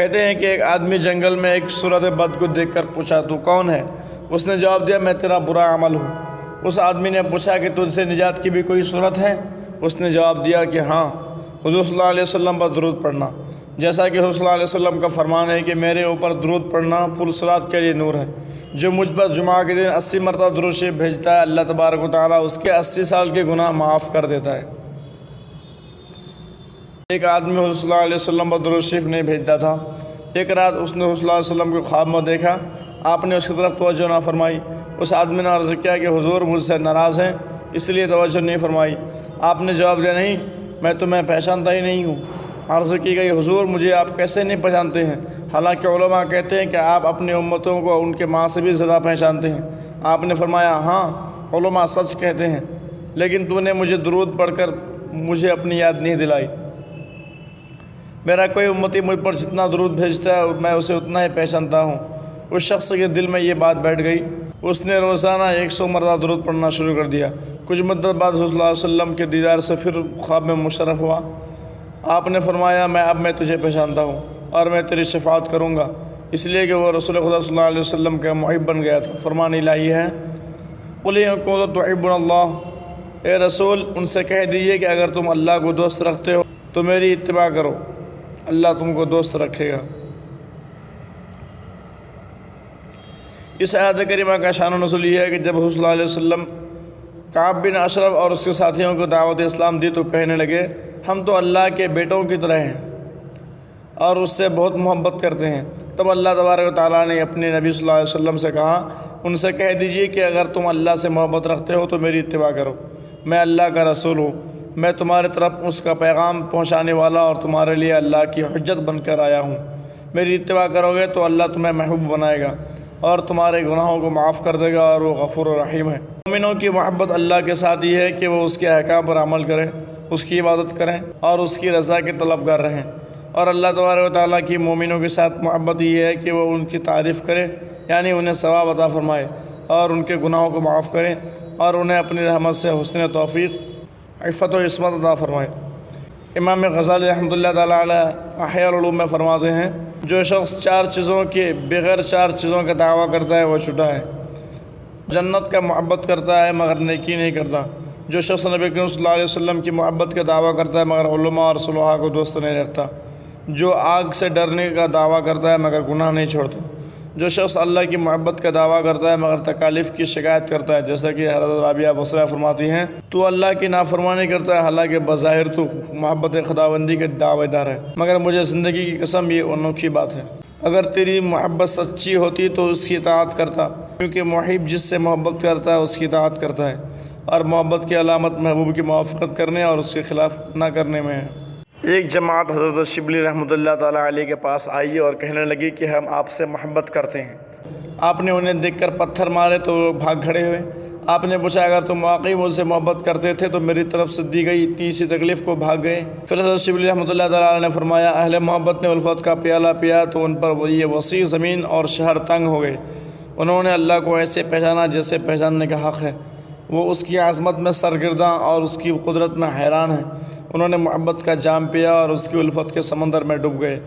کہتے ہیں کہ ایک آدمی جنگل میں ایک صورت بد کو دیکھ کر پوچھا تو کون ہے؟ اس نے جواب دیا میں تیرا برا عمل ہوں۔ اس آدمی نے پوچھا کہ تجھ سے نجات کی بھی کوئی صورت ہے؟ اس نے جواب دیا کہ ہاں، حضور صلی اللہ علیہ وسلم پر درود پڑھنا، جیسا کہ حضور صلی اللہ علیہ وسلم کا فرمان ہے کہ میرے اوپر درود پڑھنا پورے صراط کے لیے نور ہے۔ جو مجھ پر جمعہ کے دن 80 مرتبہ درود شریف بھیجتا ہے، اللہ تبارک و تعالیٰ اس کے 80 سال کے گناہ معاف کر دیتا ہے۔ ایک آدمی حضور صلی اللہ علیہ وسلم پر درود شریف نہیں بھیجتا تھا۔ ایک رات اس نے حضور صلی اللہ علیہ وسلم کو خواب میں دیکھا، آپ نے اس کی طرف توجہ نہ فرمائی۔ اس آدمی نے عرض کیا کہ حضور مجھ سے ناراض ہیں، اس لیے توجہ نہیں فرمائی۔ آپ نے جواب دیا نہیں، میں تمہیں پہچانتا ہی نہیں ہوں۔ عرض کی گئی حضور مجھے آپ کیسے نہیں پہچانتے ہیں؟ حالانکہ علماء کہتے ہیں کہ آپ اپنی امتوں کو ان کے ماں سے بھی زیادہ پہچانتے ہیں۔ آپ نے فرمایا ہاں، علماء سچ کہتے ہیں، لیکن تو نے مجھے درود پڑھ کر مجھے اپنی یاد نہیں دلائی۔ میرا کوئی امتی مجھ پر جتنا درود بھیجتا ہے میں اسے اتنا ہی پہچانتا ہوں۔ اس شخص کے دل میں یہ بات بیٹھ گئی، اس نے روزانہ 100 مرتبہ درود پڑھنا شروع کر دیا۔ کچھ مدت بعد حضور صلی اللہ علیہ وسلم کے دیدار سے پھر خواب میں مشرف ہوا۔ آپ نے فرمایا میں تجھے پہچانتا ہوں اور میں تیری شفاعت کروں گا، اس لیے کہ وہ رسول خدا صلی اللہ علیہ وسلم کا محب بن گیا تھا۔ فرمان الہی ہے قُلْ إِن كُنتُمْ تُحِبُّونَ اللَّهَ، اے رسول ان سے کہہ دیجیے کہ اگر تم اللہ کو دوست رکھتے ہو تو میری اتباع کرو، اللہ تم کو دوست رکھے گا۔ اس آیت کریمہ کا شان و نزول یہ ہے کہ جب حضور صلی اللہ علیہ وسلم کعب بن اشرف اور اس کے ساتھیوں کو دعوت اسلام دی تو کہنے لگے ہم تو اللہ کے بیٹوں کی طرح ہیں اور اس سے بہت محبت کرتے ہیں۔ تب اللہ تبارک و تعالیٰ نے اپنے نبی صلی اللہ علیہ وسلم سے کہا ان سے کہہ دیجیے کہ اگر تم اللہ سے محبت رکھتے ہو تو میری اتباع کرو، میں اللہ کا رسول ہوں، میں تمہارے طرف اس کا پیغام پہنچانے والا اور تمہارے لیے اللہ کی حجت بن کر آیا ہوں۔ میری اتباع کرو گے تو اللہ تمہیں محبوب بنائے گا اور تمہارے گناہوں کو معاف کر دے گا، اور وہ غفور و رحیم ہے۔ مومنوں کی محبت اللہ کے ساتھ یہ ہے کہ وہ اس کے احکام پر عمل کریں، اس کی عبادت کریں اور اس کی رضا کے طلبگار رہیں، اور اللہ تبارک و تعالیٰ کی مومنوں کے ساتھ محبت یہ ہے کہ وہ ان کی تعریف کرے، یعنی انہیں ثواب عطا فرمائے اور ان کے گناہوں کو معاف کریں اور انہیں اپنی رحمت سے حسن توفیق، عفت و عصمت عطا فرمائے۔ امام غزالی رحمۃ اللہ تعالیٰ علیہ احیاء العلوم میں فرماتے ہیں جو شخص 4 چیزوں کے بغیر 4 چیزوں کا دعویٰ کرتا ہے وہ جھوٹا ہے۔ جنت کا محبت کرتا ہے مگر نیکی نہیں کرتا۔ جو شخص نبی کریم صلی اللہ علیہ وسلم کی محبت کا دعویٰ کرتا ہے مگر علماء اور صلحاء کو دوست نہیں رکھتا۔ جو آگ سے ڈرنے کا دعویٰ کرتا ہے مگر گناہ نہیں چھوڑتا۔ جو شخص اللہ کی محبت کا دعویٰ کرتا ہے مگر تکالیف کی شکایت کرتا ہے، جیسا کہ حضرت رابعہ بصریہ فرماتی ہیں تو اللہ کی نافرمانی کرتا ہے، حالانکہ بظاہر تو محبت خداوندی کے دعوے دار ہے، مگر مجھے زندگی کی قسم یہ انوکھی بات ہے۔ اگر تیری محبت سچی ہوتی تو اس کی اطاعت کرتا، کیونکہ محب جس سے محبت کرتا ہے اس کی اطاعت کرتا ہے، اور محبت کی علامت محبوب کی موافقت کرنے اور اس کے خلاف نہ کرنے میں ہے۔ ایک جماعت حضرت شبلی رحمۃ اللہ تعالیٰ علیہ کے پاس آئی اور کہنے لگی کہ ہم آپ سے محبت کرتے ہیں۔ آپ نے انہیں دیکھ کر پتھر مارے تو وہ بھاگ کھڑے ہوئے۔ آپ نے پوچھا اگر تم واقعی مجھ سے محبت کرتے تھے تو میری طرف سے دی گئی اتنی سی تکلیف کو بھاگ گئے۔ پھر حضرت شبلی رحمۃ اللہ تعالیٰ علیہ نے فرمایا اہل محبت نے الفت کا پیالہ پیا تو ان پر یہ وسیع زمین اور شہر تنگ ہو گئے۔ انہوں نے اللہ کو ایسے پہچانا جیسے پہچاننے کا حق ہے۔ وہ اس کی عظمت میں سرگرداں اور اس کی قدرت میں حیران ہیں۔ انہوں نے محبت کا جام پیا اور اس کی الفت کے سمندر میں ڈوب گئے۔